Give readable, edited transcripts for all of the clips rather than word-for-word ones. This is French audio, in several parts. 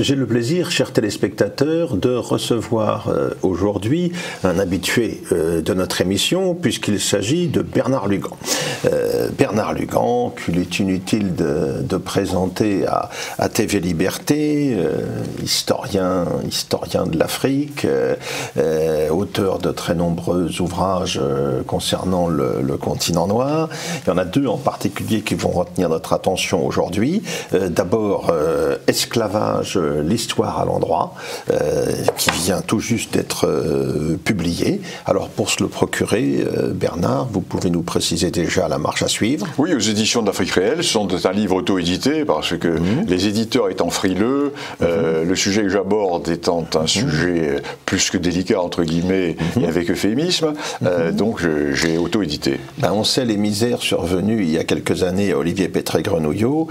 J'ai le plaisir, chers téléspectateurs, de recevoir aujourd'hui un habitué de notre émission, puisqu'il s'agit de Bernard Lugan. Bernard Lugan, qu'il est inutile de présenter à TV Liberté, historien de l'Afrique, auteur de très nombreux ouvrages concernant le continent noir. Il y en a deux en particulier qui vont retenir notre attention aujourd'hui. D'abord, Esclavage, l'histoire à l'endroit, qui vient tout juste d'être publié. Alors pour se le procurer, Bernard, vous pouvez nous préciser déjà la marche à suivre? Oui, aux éditions d'Afrique Réelle. Ce sont un livre auto-édité parce que les éditeurs étant frileux, le sujet que j'aborde étant un sujet plus que délicat entre guillemets et avec euphémisme, donc j'ai auto-édité. On sait les misères survenues il y a quelques années à Olivier Pétré-Grenouillot,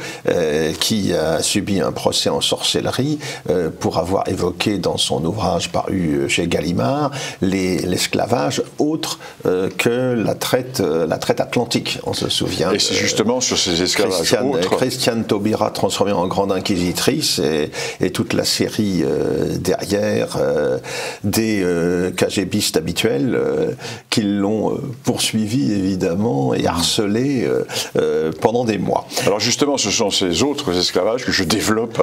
qui a subi un procès en sorcellerie pour avoir évoqué dans son ouvrage paru chez Gallimard l'esclavage autre que la traite atlantique, on se souvient. Et c'est justement sur ces esclavages autres. Christiane Taubira transformée en grande inquisitrice et toute la série derrière des KGBistes habituels qui l'ont poursuivi évidemment et harcelé pendant des mois. Alors justement, ce sont ces autres esclavages que je développe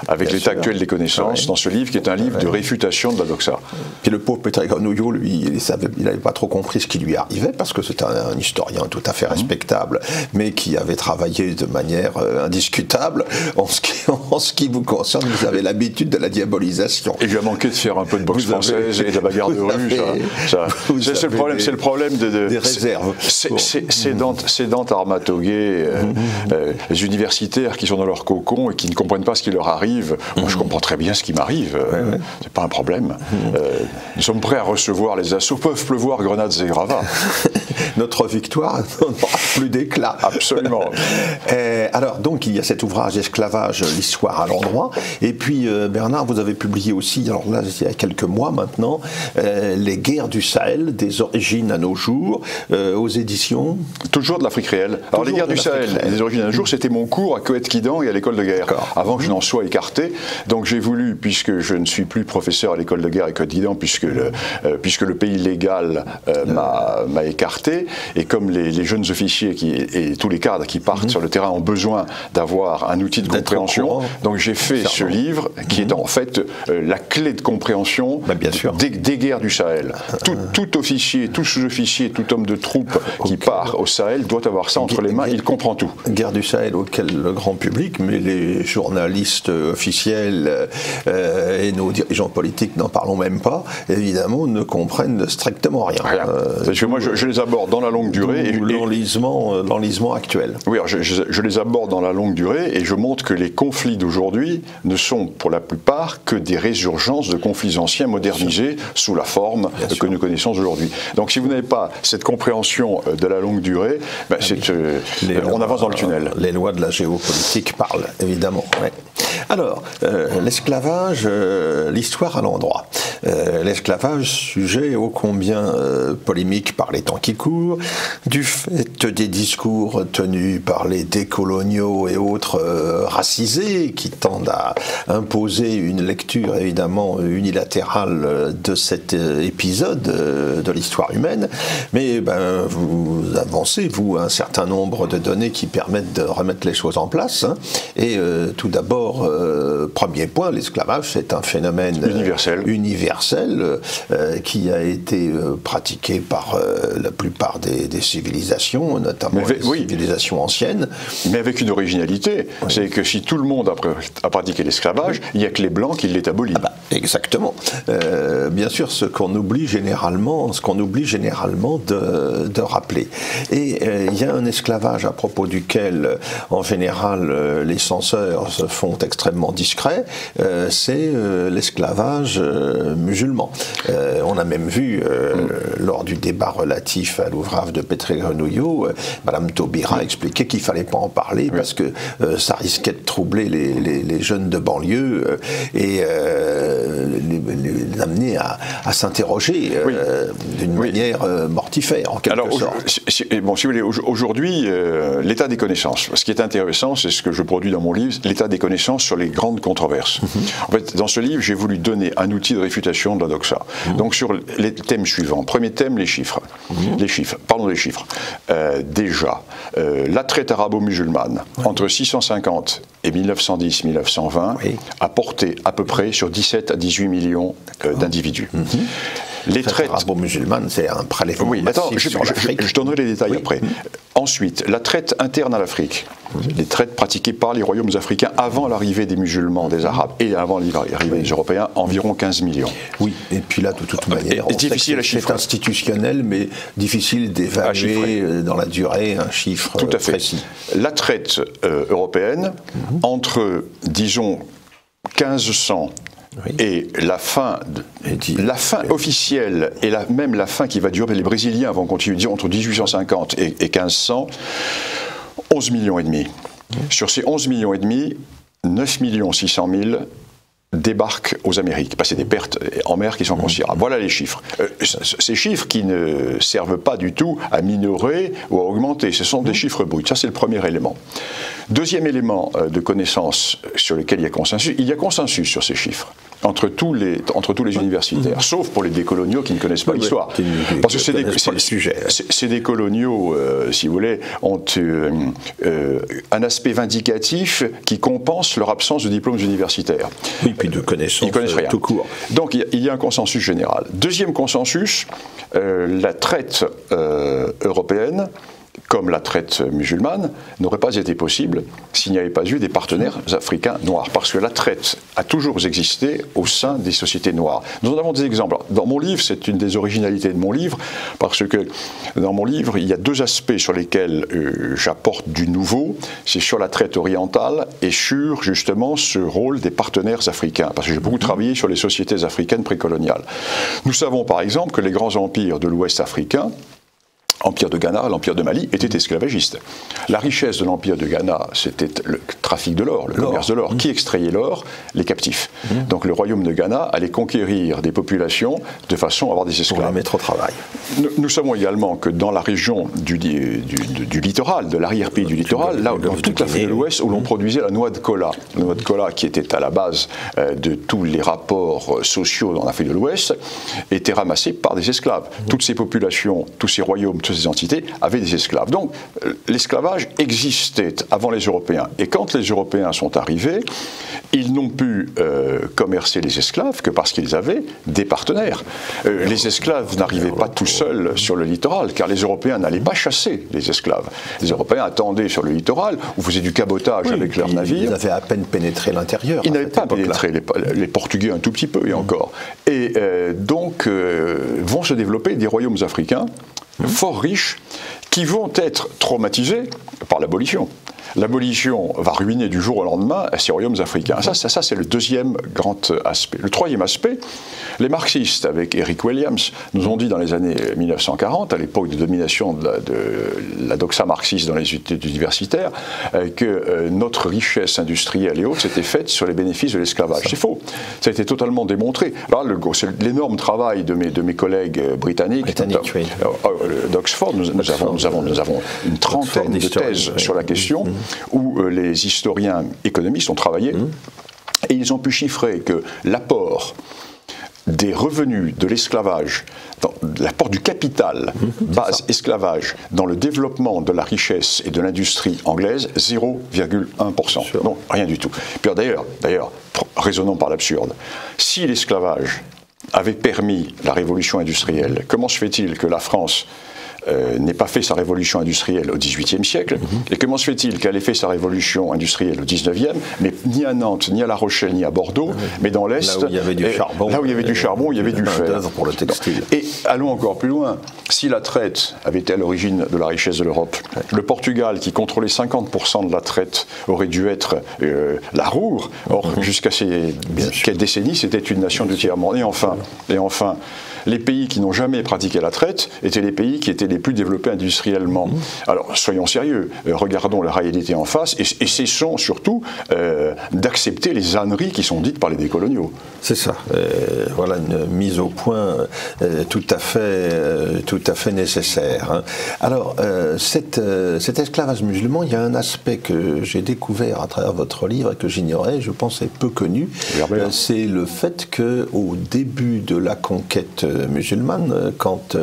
avec l'état actuel des connaissances dans ce livre qui est un livre de réfutation de la doxa. Puis le pauvre Pétré-Grenouillot, lui, il n'avait pas trop compris ce qui lui arrivait parce que c'est un historien tout à fait respectable, mais qui avait travaillé de manière indiscutable. En ce qui vous concerne, vous avez l'habitude de la diabolisation. Et il lui a manqué de faire un peu de boxe française et de la bagarre de rue. C'est le problème des réserves. Sédentes armatogués, les universitaires qui sont dans leur cocon et qui ne comprennent pas ce qui leur arrive. Moi, je comprends très bien ce qui m'arrive. C'est pas un problème. Nous sommes prêts à recevoir les assauts. Peuvent pleuvoir grenades et gravats. Notre victoire n'aura plus d'éclat. Absolument. Alors, donc, il y a cet ouvrage Esclavage, l'histoire à l'endroit. Et puis, Bernard, vous avez publié aussi, alors là, il y a quelques mois maintenant, Les guerres du Sahel, des origines à nos jours, aux éditions... Toujours de l'Afrique réelle. Alors, les guerres du Sahel, des origines à nos jours, c'était mon cours à Coët-Quidan et à l'école de guerre, avant que je n'en sois écarté. Donc, j'ai voulu, puisque je ne suis plus professeur à l'école de guerre à Coët-Quidan, puisque le pays légal m'a écarté, et comme les jeunes officiers et tous les cadres qui partent sur le terrain ont besoin d'avoir un outil de compréhension, donc j'ai fait ce livre qui est en fait la clé de compréhension des guerres du Sahel. Tout officier, tout sous-officier, tout homme de troupe qui part au Sahel doit avoir ça entre les mains, il comprend tout. Guerre du Sahel auquel le grand public, mais les journalistes officiels et nos dirigeants politiques, n'en parlons même pas, évidemment, ne comprennent strictement rien. Parce que moi, je les aborde dans la longue durée. L'enlisement actuel. Oui, alors je les aborde dans la longue durée et je montre que les conflits d'aujourd'hui ne sont pour la plupart que des résurgences de conflits anciens modernisés sous la forme que nous connaissons aujourd'hui. Donc si vous n'avez pas cette compréhension de la longue durée, on avance dans le tunnel. Les lois de la géopolitique parlent, évidemment. Ouais. Alors, l'esclavage, l'histoire à l'endroit. L'esclavage, sujet ô combien polémique par les temps qui courent, du fait des discours tenus par les décoloniaux et autres racisés qui tendent à imposer une lecture évidemment unilatérale de cet épisode de l'histoire humaine. Mais vous avancez, vous, un certain nombre de données qui permettent de remettre les choses en place. Et tout d'abord, premier point, l'esclavage, c'est un phénomène universel qui a été pratiqué par la plupart des civilisations, notamment les civilisations anciennes. Mais avec une originalité, c'est que si tout le monde a pratiqué l'esclavage, il n'y a que les Blancs qui l'aient aboli. Exactement. Bien sûr, ce qu'on oublie généralement de rappeler. Et il y a un esclavage à propos duquel, en général, les censeurs se font extrêmement discrets, c'est l'esclavage musulman. On a même vu, lors du débat relatif à l'ouvrage de Pétré-Grenouillot, Madame Taubira expliquait qu'il ne fallait pas en parler parce que ça risquait de troubler les jeunes de banlieue et les amener à s'interroger d'une manière mortifère, en quelque sorte. Si vous voulez, aujourd'hui, l'état des connaissances, ce qui est intéressant, c'est ce que je produis dans mon livre, l'état des connaissances sur sur les grandes controverses. En fait, dans ce livre, j'ai voulu donner un outil de réfutation de la doxa. Donc sur les thèmes suivants. Premier thème, les chiffres. Les chiffres. Parlons des chiffres. Déjà, la traite arabo-musulmane entre 650 et 1910-1920 a porté à peu près sur 17 à 18 millions d'individus. Les traites arabo-musulmanes, c'est un prélèvement massif sur l'Afrique. Je donnerai les détails après. Ensuite, la traite interne à l'Afrique. Les traites pratiquées par les royaumes africains avant l'arrivée des musulmans, des Arabes, et avant l'arrivée des Européens, environ 15 millions. Oui, et puis là, de toute manière, c'est institutionnel, mais difficile d'évaluer dans la durée un chiffre précis. La traite européenne, entre, disons, 1500 et la fin officielle, et même la fin qui va durer, les Brésiliens vont continuer, disons, entre 1850 et 1500, 11 millions et demi. Sur ces 11 millions et demi, 9 600 000 débarquent aux Amériques, parce que c'est des pertes en mer qui sont considérables. Voilà les chiffres. Ces chiffres qui ne servent pas du tout à minorer ou à augmenter, ce sont des chiffres bruts. Ça, c'est le premier élément. Deuxième élément de connaissance sur lequel il y a consensus sur ces chiffres entre tous les universitaires, sauf pour les décoloniaux qui ne connaissent pas l'histoire. Parce que ces décoloniaux, si vous voulez, ont un aspect vindicatif qui compense leur absence de diplômes universitaires. Oui, puis de connaissances. Ils connaissent rien. Tout court. Donc il y a un consensus général. Deuxième consensus, la traite européenne, comme la traite musulmane, n'aurait pas été possible s'il n'y avait pas eu des partenaires africains noirs. Parce que la traite a toujours existé au sein des sociétés noires. Nous en avons des exemples. Dans mon livre, c'est une des originalités de mon livre, parce que dans mon livre, il y a deux aspects sur lesquels j'apporte du nouveau. C'est sur la traite orientale et sur, justement, ce rôle des partenaires africains. Parce que j'ai beaucoup travaillé sur les sociétés africaines précoloniales. Nous savons, par exemple, que les grands empires de l'Ouest africain, l'Empire de Ghana, l'Empire de Mali, étaient esclavagistes. La richesse de l'Empire de Ghana, c'était le trafic de l'or, le commerce de l'or. Qui extrayait l'or? Les captifs. Donc le royaume de Ghana allait conquérir des populations de façon à avoir des esclaves. Pour les mettre au travail. Nous savons également que dans la région du littoral, de l'arrière-pays du littoral, là, dans toute l'Afrique de l'Ouest, où l'on produisait la noix de cola. La noix de cola, qui était à la base de tous les rapports sociaux dans l'Afrique de l'Ouest, était ramassée par des esclaves. Toutes ces populations, tous ces royaumes, toutes ces entités avaient des esclaves. Donc l'esclavage existait avant les Européens. Et quand les Européens sont arrivés, ils n'ont pu commercer les esclaves que parce qu'ils avaient des partenaires. Les esclaves n'arrivaient pas tout seuls sur le littoral, car les Européens n'allaient pas chasser les esclaves. Les Européens attendaient sur le littoral, ou faisaient du cabotage avec leurs navires. Ils avaient à peine pénétré l'intérieur. Ils n'avaient pas pénétré, les Portugais un tout petit peu, et encore. Et donc vont se développer des royaumes africains fort riches, qui vont être traumatisés par l'abolition. L'abolition va ruiner du jour au lendemain ces royaumes africains. Ça c'est le deuxième grand aspect. Le troisième aspect, les marxistes, avec Eric Williams, nous ont dit dans les années 1940, à l'époque de domination de la doxa marxiste dans les études universitaires, que notre richesse industrielle et autres s'était faite sur les bénéfices de l'esclavage. C'est faux. Ça a été totalement démontré. Là, c'est l'énorme travail de mes collègues britanniques d'Oxford. Nous avons une trentaine de thèses sur la question, où les historiens économistes ont travaillé, et ils ont pu chiffrer que l'apport des revenus de l'esclavage, l'apport du capital, base esclavage, dans le développement de la richesse et de l'industrie anglaise, 0,1%. Non, rien du tout. Puis d'ailleurs, raisonnons par l'absurde, si l'esclavage avait permis la révolution industrielle, comment se fait-il que la France n'ait pas fait sa révolution industrielle au XVIIIe siècle, et comment se fait-il qu'elle ait fait sa révolution industrielle au XIXe, mais ni à Nantes, ni à La Rochelle, ni à Bordeaux, mais dans l'Est, là où il y avait du charbon, il y avait du fer. Pour le textile. Et allons encore plus loin, si la traite avait été à l'origine de la richesse de l'Europe, le Portugal, qui contrôlait 50% de la traite, aurait dû être la Roure. Or, jusqu'à ces quelques décennies, c'était une nation du tiers-monde. Et enfin, les pays qui n'ont jamais pratiqué la traite étaient les pays qui étaient les plus développés industriellement. Alors, soyons sérieux, regardons la réalité en face et cessons surtout d'accepter les âneries qui sont dites par les décoloniaux. C'est ça. Voilà une mise au point tout à fait nécessaire. Hein. Alors, cet esclavage musulman, il y a un aspect que j'ai découvert à travers votre livre et que j'ignorais, je pense est peu connu. C'est le fait qu'au début de la conquête musulmane, quand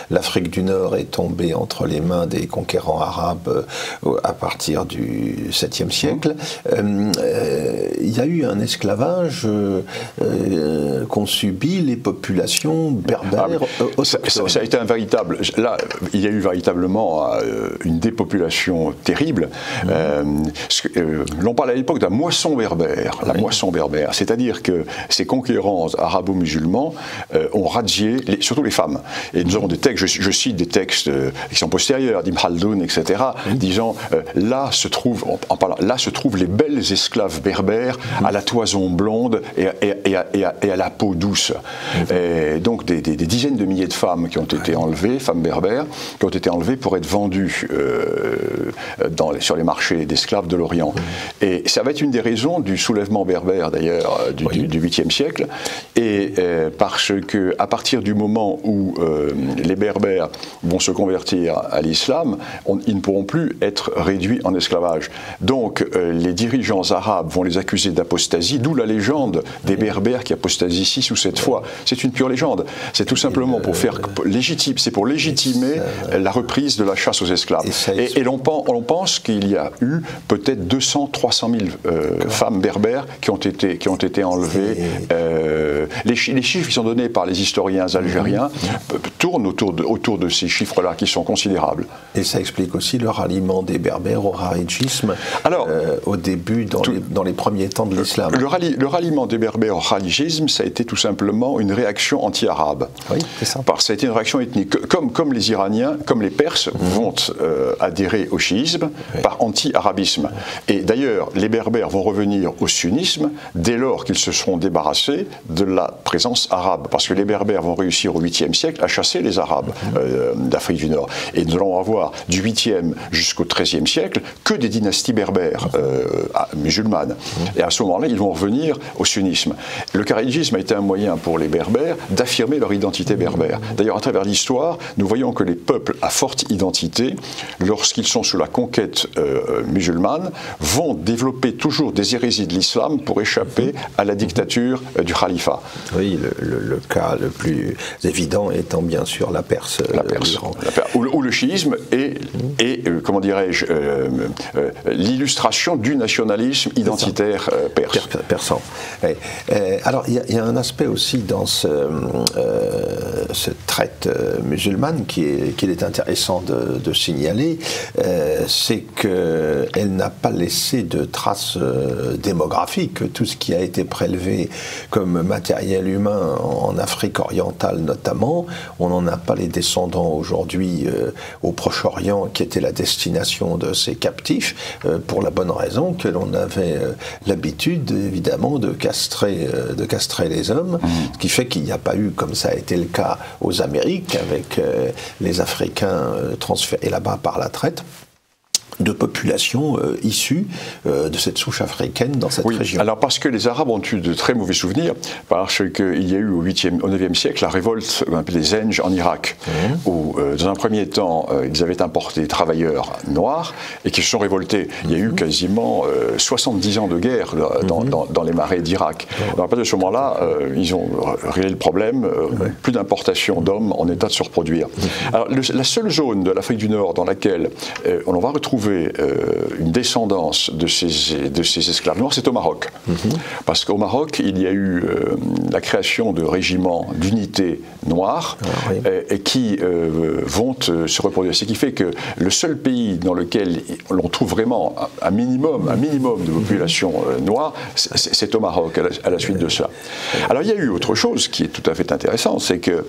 l'Afrique du Nord est tombée entre les mains des conquérants arabes à partir du 7e siècle, il y a eu un esclavage qu'ont subi les populations berbères autochtones. Ça a été un véritable... Là, il y a eu véritablement une dépopulation terrible. L'on parle à l'époque de la moisson berbère. La moisson berbère. C'est-à-dire que ces conquérants arabo-musulmans ont radié, surtout les femmes. Et nous avons des textes, je cite des textes qui sont postérieurs, d'Ibn Khaldoun, etc., disant là se trouvent les belles esclaves berbères à la toison blonde et à la peau douce. Et donc des dizaines de milliers de femmes qui ont été enlevées, femmes berbères, qui ont été enlevées pour être vendues sur les marchés d'esclaves de l'Orient. Et ça va être une des raisons du soulèvement berbère, d'ailleurs, du 8e siècle, et parce que à partir du moment où les berbères vont se convertir à l'islam, ils ne pourront plus être réduits en esclavage. Donc les dirigeants arabes vont les accuser d'apostasie, d'où la légende des berbères qui apostasient 6 ou 7 fois. C'est une pure légende. C'est tout simplement pour légitimer la reprise de la chasse aux esclaves. Et l'on pense qu'il y a eu peut-être 200-300 000 femmes berbères qui ont été enlevées. Les chiffres qui sont donnés par les historiens algériens tournent autour de ces chiffres-là qui sont considérables. Et ça explique aussi le ralliement des berbères au kharidjisme au début, dans les premiers temps de l'islam. Le ralliement des berbères au kharidjisme, ça a été tout simplement une réaction anti-arabe. Oui, c'est ça. Ça a été une réaction ethnique. Comme les Iraniens, comme les Perses vont adhérer au chiisme par anti-arabisme. Et d'ailleurs, les berbères vont revenir au sunnisme dès lors qu'ils se seront débarrassés de la présence arabe. Parce que les berbères vont réussir au 8e siècle à chasser les Arabes d'Afrique du Nord. Et nous allons avoir du 8e jusqu'au 13e siècle que des dynasties berbères musulmanes. Et à ce moment-là, ils vont revenir au sunnisme. Le kharidjisme a été un moyen pour les berbères d'affirmer leur identité berbère. D'ailleurs, à travers l'histoire, nous voyons que les peuples à forte identité, lorsqu'ils sont sous la conquête musulmane, vont développer toujours des hérésies de l'islam pour échapper à la dictature du khalifa. Oui, le cas le plus évident étant bien sûr la Perse. Où le chiisme est comment dirais-je, l'illustration du nationalisme identitaire persan. Alors, il y a un aspect aussi dans cette traite musulmane qu'il est intéressant de signaler, c'est qu'elle n'a pas laissé de traces démographiques. Tout ce qui a été prélevé comme matériel humain en Afrique orientale notamment, on n'en a pas les descendants aujourd'hui au Proche-Orient qui était la destination de ces captifs, pour la bonne raison que l'on avait l'habitude évidemment de castrer les hommes, ce qui fait qu'il n'y a pas eu, comme ça a été le cas aux Amériques, avec les Africains transférés là-bas par la traite, de populations issues de cette souche africaine dans cette région. Alors parce que les Arabes ont eu de très mauvais souvenirs, parce qu'il y a eu au 9e siècle la révolte qu'on appelle les Zenj en Irak, où dans un premier temps ils avaient importé des travailleurs noirs et qui se sont révoltés. Il y a eu quasiment 70 ans de guerre dans les marais d'Irak. À partir de ce moment-là, ils ont réglé le problème, plus d'importation d'hommes en état de se reproduire. Alors la seule zone de l'Afrique du Nord dans laquelle on va retrouver une descendance de ces esclaves noirs, c'est au Maroc. Parce qu'au Maroc, il y a eu la création de régiments d'unités noires et qui vont se reproduire. Ce qui fait que le seul pays dans lequel l'on trouve vraiment un minimum de population noire, c'est au Maroc, à la suite de ça. Alors il y a eu autre chose qui est tout à fait intéressant, c'est que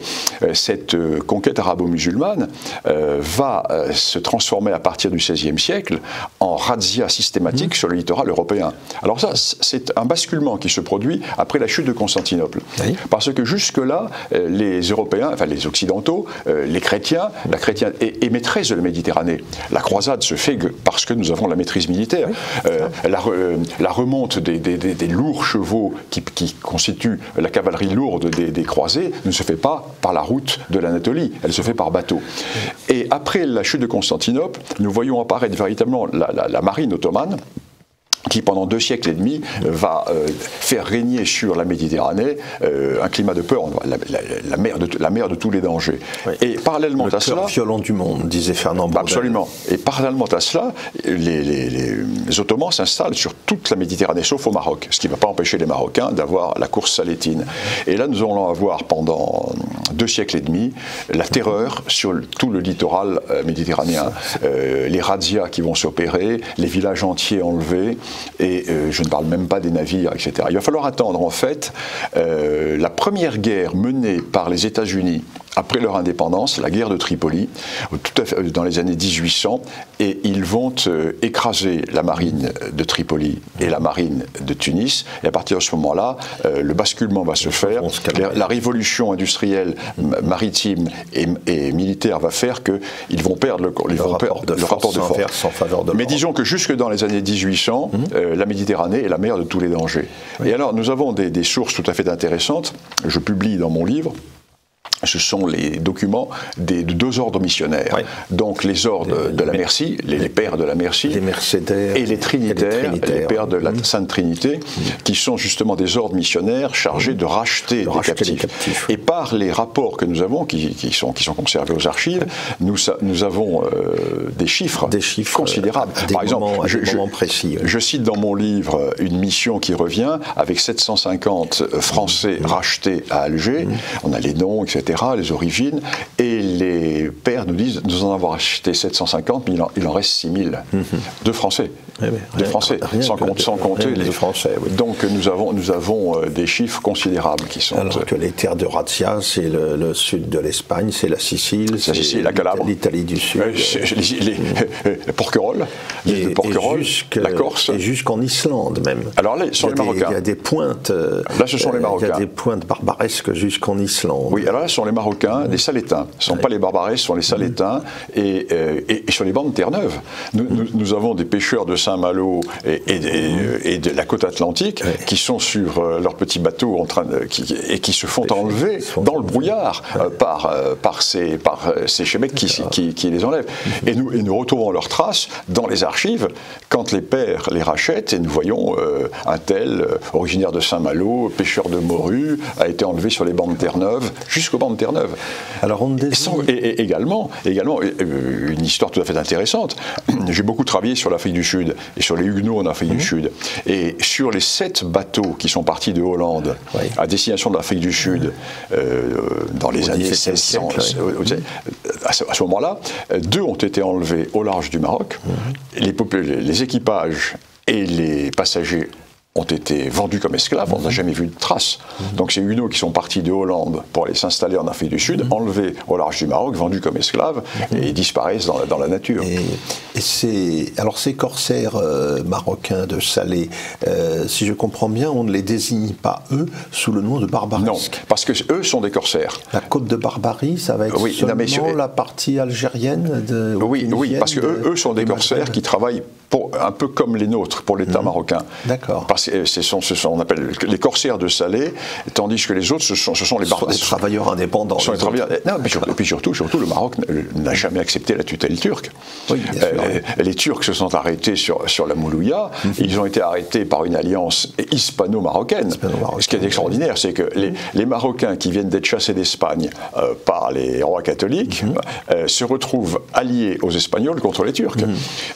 cette conquête arabo-musulmane va se transformer à partir du XVIe siècle siècle en razzia systématique sur le littoral européen. Alors ça, c'est un basculement qui se produit après la chute de Constantinople. Oui. Parce que jusque-là, les Européens, enfin les Occidentaux, les chrétiens, la chrétienté est maîtresse de la Méditerranée. La croisade se fait parce que nous avons la maîtrise militaire. Oui. La remonte des lourds chevaux qui constituent la cavalerie lourde des croisés ne se fait pas par la route de l'Anatolie, elle se fait par bateau. Et après la chute de Constantinople, nous voyons apparaître véritablement la marine ottomane, qui pendant 2 siècles et demi va faire régner sur la Méditerranée un climat de peur, la mer de tous les dangers. Oui. Et parallèlement à cela, le cœur violent du monde, disait Fernand Braudel. Absolument. Et parallèlement à cela, les Ottomans s'installent sur toute la Méditerranée, sauf au Maroc, ce qui ne va pas empêcher les Marocains d'avoir la course salétine. Et là, nous allons avoir pendant 2 siècles et demi la terreur sur tout le littoral méditerranéen. Les razzias qui vont s'opérer, les villages entiers enlevés. Et je ne parle même pas des navires, etc. Il va falloir attendre, en fait, la première guerre menée par les États-Unis après leur indépendance, la guerre de Tripoli, tout à fait dans les années 1800, et ils vont écraser la marine de Tripoli et la marine de Tunis. Et à partir de ce moment-là, le basculement va se faire. La révolution industrielle, maritime et militaire va faire qu'ils vont perdre le rapport de force en faveur de Mais disons que jusque dans les années 1800, la Méditerranée est la mer de tous les dangers. Oui. Et alors, nous avons des sources tout à fait intéressantes. Je publie dans mon livre. Ce sont les documents de 2 ordres missionnaires. Oui. Donc les ordres de la Merci, les pères de la Merci, les Mercédaires et les Trinitaires, les pères de la Sainte Trinité, qui sont justement des ordres missionnaires chargés de racheter des captifs. Et par les rapports que nous avons, qui sont conservés aux archives, nous avons des chiffres considérables. Par exemple, je cite dans mon livre une mission qui revient avec 750 Français rachetés à Alger. On a les noms, etc., les origines, et les pères nous disent nous en avons acheté 750, mais il en reste 6000 de Français. Des Français, sans compter les Français. Oui. Donc nous avons des chiffres considérables qui sont. Alors que les terres de razzia, c'est le sud de l'Espagne, c'est la Sicile, la Calabre, l'Italie du Sud, les Porquerolles, la Corse, et jusqu'en Islande même. Alors là, ce sont les Marocains. Il y a des pointes. Là, ce sont les Marocains. Il y a des pointes barbaresques jusqu'en Islande. Oui, alors là, ce sont les Marocains, des Salétains. Ce ne sont pas les Barbares, ce sont les Salétains, et sur les bancs de Terre-Neuve. Nous avons des pêcheurs de Saint-Malo et de la côte atlantique qui sont sur leurs petits bateaux qui se font enlever dans le brouillard par ces chemecs qui les enlèvent. Et nous retrouvons leurs traces dans les archives quand les pères les rachètent, et nous voyons un tel, originaire de Saint-Malo, pêcheur de morue, a été enlevé sur les bancs de Terre-Neuve, jusqu'au banc de Terre-Neuve. Alors et également, une histoire tout à fait intéressante. J'ai beaucoup travaillé sur l'Afrique du Sud et sur les Huguenots en Afrique du Sud. Et sur les 7 bateaux qui sont partis de Hollande à destination de l'Afrique du Sud dans les années 1600, à ce moment-là, 2 ont été enlevés au large du Maroc. Les équipages et les passagers ont été vendus comme esclaves, on n'a jamais vu de traces. Donc ces Huguenots qui sont partis de Hollande pour aller s'installer en Afrique du Sud, enlevés au large du Maroc, vendus comme esclaves, et disparaissent dans la nature. Alors ces corsaires marocains de Salé, si je comprends bien, on ne les désigne pas, eux, sous le nom de barbaresques. Non, parce que eux sont des corsaires. La côte de Barbarie, ça va être seulement la partie algérienne de... Oui, parce que eux sont des corsaires qui travaillent un peu comme les nôtres, pour l'État marocain. D'accord. Parce que on appelle les corsaires de Salé, tandis que les autres, ce sont les barbares. Les travailleurs indépendants. Et puis surtout, le Maroc n'a jamais accepté la tutelle turque. Oui, les Turcs se sont arrêtés sur la Moulouya. Ils ont été arrêtés par une alliance hispano-marocaine. Ce qui est extraordinaire, c'est que les Marocains qui viennent d'être chassés d'Espagne par les rois catholiques se retrouvent alliés aux Espagnols contre les Turcs.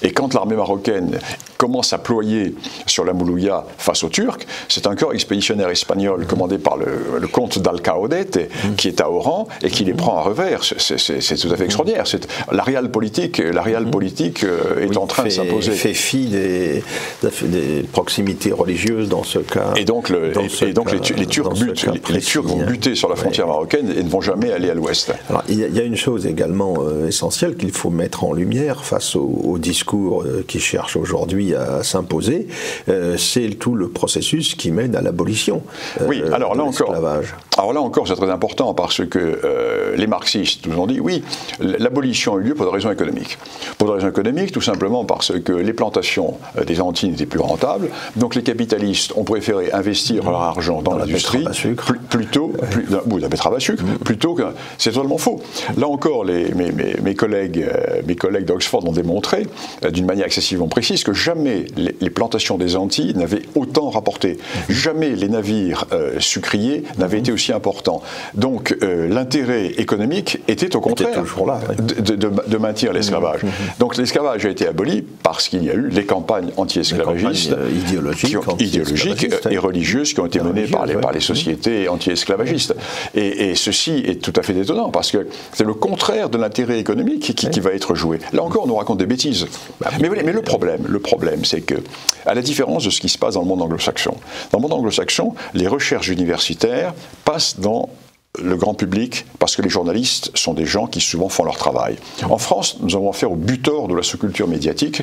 Et quand l'armée marocaine commence à ployer sur la Moulouya face aux Turcs, c'est un corps expéditionnaire espagnol commandé par le comte d'Alcaudete qui est à Oran et qui les prend à revers. C'est tout à fait extraordinaire. La réale politique est en train de s'imposer. Fait fi des proximités religieuses dans ce cas. Et donc, les Turcs vont buter sur la frontière marocaine et ne vont jamais aller à l'ouest. Alors, il y a une chose également essentielle qu'il faut mettre en lumière face au discours qui cherche aujourd'hui à s'imposer, c'est tout le processus qui mène à l'abolition de l'esclavage. Alors là encore, c'est très important parce que les marxistes nous ont dit oui, l'abolition a eu lieu pour des raisons économiques. Pour des raisons économiques, tout simplement parce que les plantations des Antilles n'étaient plus rentables, donc les capitalistes ont préféré investir leur argent dans l'industrie plutôt la betterave à sucre, plutôt que c'est totalement faux. Là encore, mes collègues d'Oxford ont démontré d'une manière excessivement précise que jamais les plantations des Antilles n'avaient autant rapporté. Jamais les navires sucriers n'avaient été aussi importants. Donc l'intérêt économique était au contraire de maintenir l'esclavage. Donc l'esclavage a été aboli parce qu'il y a eu les campagnes anti-esclavagistes idéologiques et religieuses qui ont été menées par les sociétés anti-esclavagistes. Et ceci est tout à fait étonnant parce que c'est le contraire de l'intérêt économique qui va être joué. Là encore, on nous raconte des bêtises. Mais le problème, c'est que, à la différence de ce qui se passe dans le monde anglo-saxon, les recherches universitaires passent dans le grand public, parce que les journalistes sont des gens qui souvent font leur travail. En France, nous avons affaire aux buteurs de la sous-culture médiatique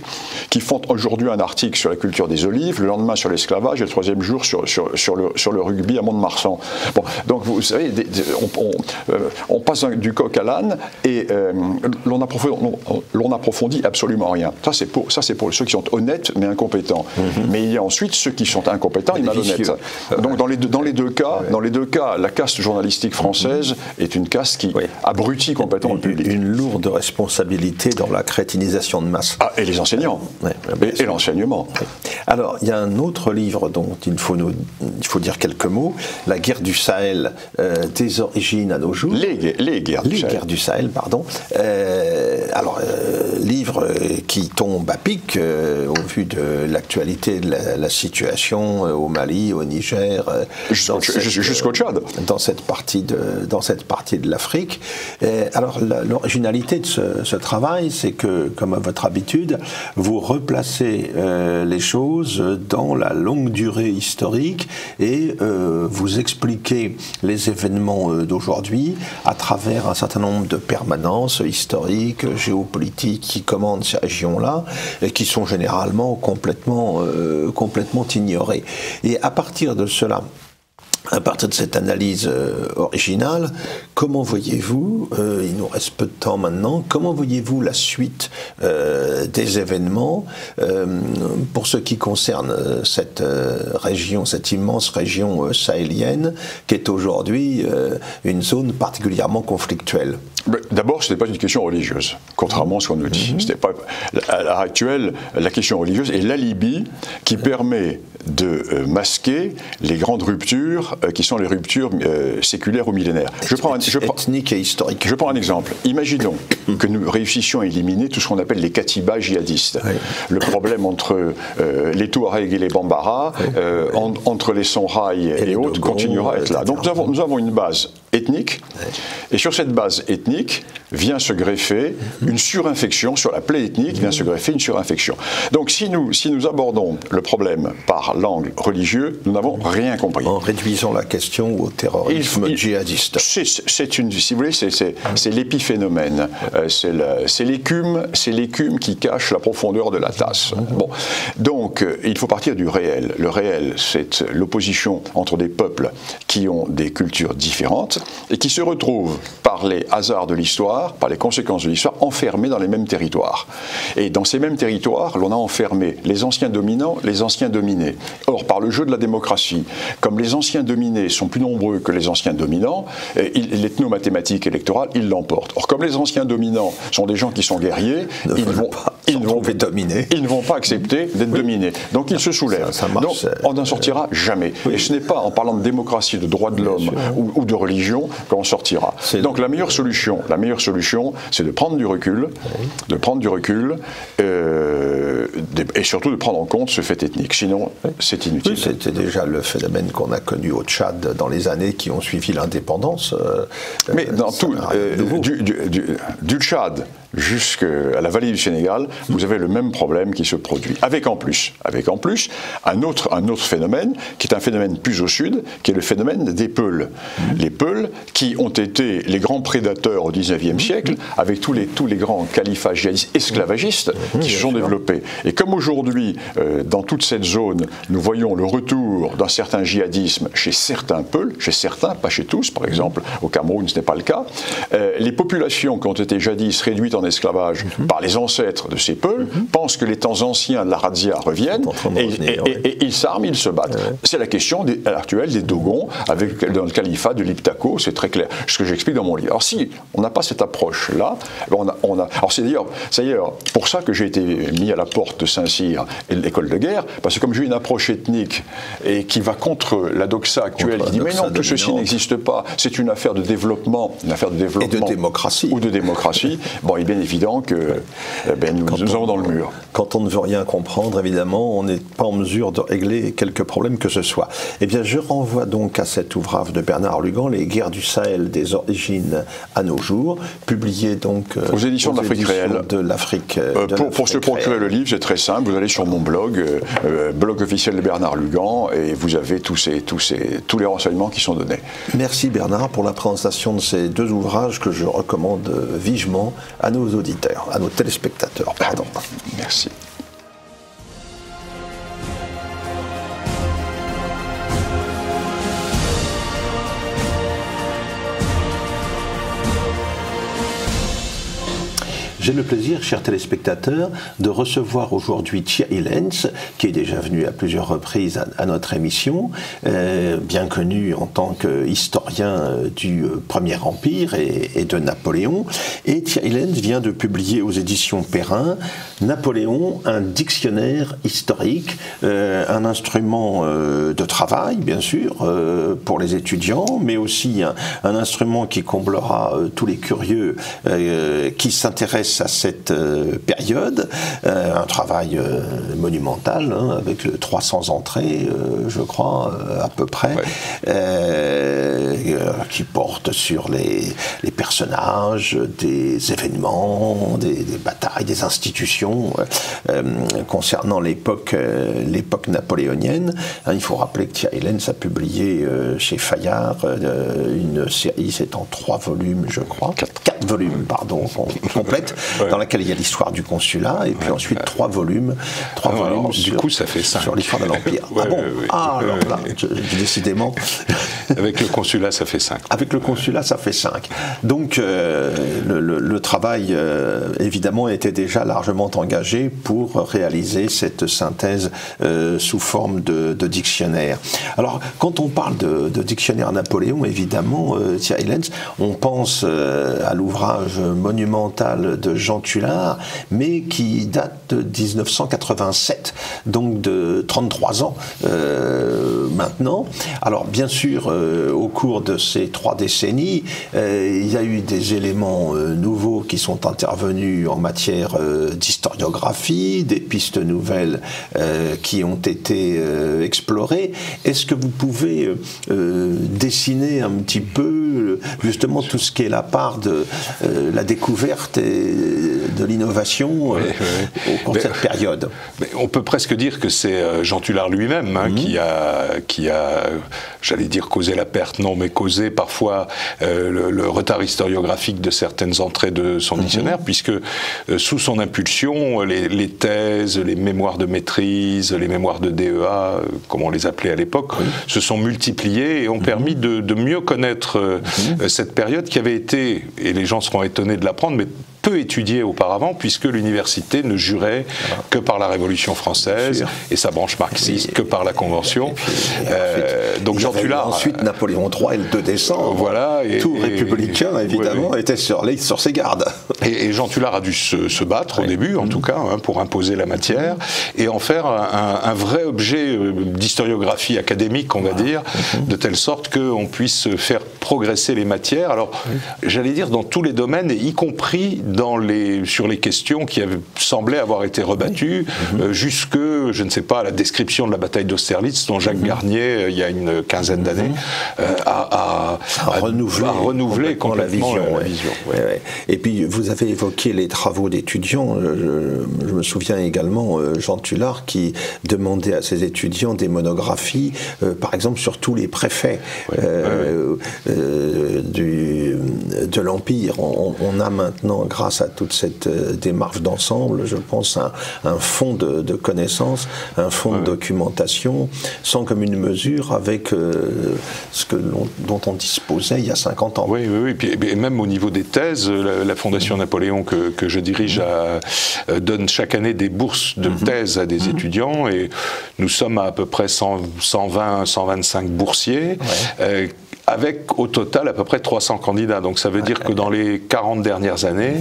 qui font aujourd'hui un article sur la culture des olives, le lendemain sur l'esclavage et le troisième jour sur le rugby à Mont-de-Marsan. Bon, donc vous savez, on passe du coq à l'âne et l'on approfondit absolument rien. Ça c'est pour ceux qui sont honnêtes mais incompétents. Mais il y a ensuite ceux qui sont incompétents et malhonnêtes. Donc dans les deux cas, la caste journalistique française est une caste qui abrutit complètement le public. Une lourde responsabilité dans la crétinisation de masse. Ah, et les enseignants. Et l'enseignement. Alors, il y a un autre livre dont il faut dire quelques mots, La guerre du Sahel, des origines à nos jours. Les guerres du Sahel, pardon. Livre qui tombe à pic au vu de l'actualité de la situation au Mali, au Niger, jusqu'au Tchad. Dans cette partie de l'Afrique. Alors, l'originalité de ce travail, c'est que, comme à votre habitude, vous replacez les choses dans la longue durée historique et vous expliquez les événements d'aujourd'hui à travers un certain nombre de permanences historiques, géopolitiques qui commandent ces régions-là et qui sont généralement complètement ignorées. Et à partir de cela, à partir de cette analyse originale, comment voyez-vous, il nous reste peu de temps maintenant, comment voyez-vous la suite des événements pour ce qui concerne cette région, cette immense région sahélienne, qui est aujourd'hui une zone particulièrement conflictuelle? D'abord, ce n'est pas une question religieuse, contrairement à ce qu'on nous dit. À l'heure actuelle, la question religieuse est l'alibi qui permet de masquer les grandes ruptures qui sont les ruptures séculaires ou millénaires. Ethniques et historiques. Je prends un exemple. Imaginons que nous réussissions à éliminer tout ce qu'on appelle les katibas djihadistes. Oui. Le problème entre les Touaregs et les Bambara, entre les Songhai et autres, continuera à être là. Donc nous avons une base ethnique, et sur cette base ethnique vient se greffer une surinfection, sur la plaie ethnique vient se greffer une surinfection. Donc si nous abordons le problème par l'angle religieux, nous n'avons rien compris. En réduisant la question au terrorisme djihadiste. Si vous voulez, c'est l'épiphénomène, c'est l'écume qui cache la profondeur de la tasse. Bon. Donc il faut partir du réel. Le réel, c'est l'opposition entre des peuples qui ont des cultures différentes et qui se retrouvent par les hasards de l'histoire, par les conséquences de l'histoire, enfermés dans les mêmes territoires. Et dans ces mêmes territoires, l'on a enfermé les anciens dominants, les anciens dominés. Or, par le jeu de la démocratie, comme les anciens dominés sont plus nombreux que les anciens dominants, l'ethno-mathématique électorale, ils l'emportent. Or, comme les anciens dominants sont des gens qui sont guerriers, ils ne vont pas accepter d'être dominés. Donc ils se soulèvent. Donc on n'en sortira jamais. Et ce n'est pas en parlant de démocratie, de droits de l'homme ou de religion qu'on sortira. Donc la meilleure solution, c'est de prendre du recul, et surtout de prendre en compte ce fait ethnique. Sinon, c'est inutile. Oui, c'était déjà le phénomène qu'on a connu au Tchad dans les années qui ont suivi l'indépendance. Mais dans tout, du Tchad jusqu'à la vallée du Sénégal, vous avez le même problème qui se produit. Avec en plus un autre phénomène, qui est un phénomène plus au sud, qui est le phénomène des Peuls. Les Peuls qui ont été les grands prédateurs au XIXe siècle, avec tous les grands califats djihadistes esclavagistes qui se sont développés. Et comme aujourd'hui, dans toute cette zone, nous voyons le retour d'un certain djihadisme chez certains Peuls, chez certains, pas chez tous, par exemple, au Cameroun ce n'est pas le cas, les populations qui ont été jadis réduites en esclavage par les ancêtres de ces Peuls pensent que les temps anciens de la razzia reviennent et ils s'arment, ils se battent. C'est la question actuelle des Dogons dans le califat de l'Iptako, c'est très clair, ce que j'explique dans mon livre. Alors si on n'a pas cette approche-là, alors c'est d'ailleurs pour ça que j'ai été mis à la porte de Saint-Cyr et de l'école de guerre, parce que comme j'ai une approche ethnique et qui va contre la doxa actuelle, qui dit mais non, tout ceci n'existe pas, c'est une affaire de développement, et de démocratie. Ou de démocratie, bon, il est bien évident que nous avons dans le mur. Quand on ne veut rien comprendre, évidemment, on n'est pas en mesure de régler quelques problèmes que ce soit. Eh bien, je renvoie donc à cet ouvrage de Bernard Lugan, Les guerres du Sahel des origines à nos jours, publié donc aux éditions de l'Afrique réelle. Pour se procurer le livre, c'est très simple, vous allez sur mon blog, blog officiel de Bernard Lugan, et vous avez tous les renseignements qui sont donnés. Merci Bernard pour la présentation de ces deux ouvrages que je recommande vivement à nos auditeurs, à nos téléspectateurs. Pardon. Merci. J'ai le plaisir, chers téléspectateurs, de recevoir aujourd'hui Thierry Lenz, qui est déjà venu à plusieurs reprises à notre émission, bien connu en tant qu'historien du Premier Empire et de Napoléon. Et Thierry Lenz vient de publier aux éditions Perrin Napoléon, un dictionnaire historique, un instrument de travail, bien sûr, pour les étudiants, mais aussi un instrument qui comblera tous les curieux qui s'intéressent à cette période, un travail monumental, avec 300 entrées, je crois, à peu près, qui porte sur les personnages, des événements, des batailles, des institutions concernant l'époque napoléonienne. Il faut rappeler que Thierry Lenz a publié chez Fayard une série, c'est en 3 volumes, je crois, 4 volumes, pardon, complète, dans laquelle il y a l'histoire du consulat, et puis ensuite 3 volumes du coup, ça fait 5. sur l'histoire de l'Empire. Alors là, décidément... Avec le consulat, ça fait 5. Avec le consulat, ça fait 5. Donc, le travail, évidemment, était déjà largement engagé pour réaliser cette synthèse sous forme de dictionnaire. Alors, quand on parle de dictionnaire Napoléon, évidemment, Thierry Lenz, on pense à l'ouvrage monumental de Jean Tullard, mais qui date de 1987, donc de 33 ans maintenant. Alors, bien sûr, au cours de ces 3 décennies, il y a eu des éléments nouveaux qui sont intervenus en matière d'historiographie, des pistes nouvelles qui ont été explorées. Est-ce que vous pouvez dessiner un petit peu justement tout ce qui est la part de la découverte et de l'innovation au cours de cette période? On peut presque dire que c'est Jean Tullard lui-même qui a, j'allais dire, causé la perte, non, mais causé parfois le retard historiographique de certaines entrées de son dictionnaire, puisque sous son impulsion, les thèses, les mémoires de maîtrise, les mémoires de DEA, comme on les appelait à l'époque, se sont multipliées et ont permis de mieux connaître cette période qui avait été, et les gens seront étonnés de l'apprendre, mais peu étudié auparavant, puisque l'université ne jurait que par la Révolution française et sa branche marxiste que par la Convention. Donc Jean Tullard... Ensuite, Napoléon III et le 2 décembre, voilà, tout républicain, évidemment, était sur ses gardes. Et Jean Tullard a dû se battre au début, en tout cas, pour imposer la matière, et en faire un vrai objet d'historiographie académique, on va dire, de telle sorte qu'on puisse faire progresser les matières. Alors, j'allais dire dans tous les domaines, y compris sur les questions qui semblaient avoir été rebattues, jusque, je ne sais pas, à la description de la bataille d'Austerlitz, dont Jacques Garnier, il y a une quinzaine d'années, a renouvelé complètement la vision. Et puis, vous avez évoqué les travaux d'étudiants. Je me souviens également, Jean Tullard, qui demandait à ses étudiants des monographies, par exemple, sur tous les préfets de l'Empire. On a maintenant, grâce à toute cette démarche d'ensemble, je pense, un fonds de connaissances, un fonds de documentation, sans commune mesure avec dont on disposait il y a 50 ans. Oui. Et même au niveau des thèses, la Fondation Napoléon que je dirige donne chaque année des bourses de thèse à des étudiants, et nous sommes à peu près 120, 125 boursiers, avec au total à peu près 300 candidats. Donc ça veut dire que dans les 40 dernières années,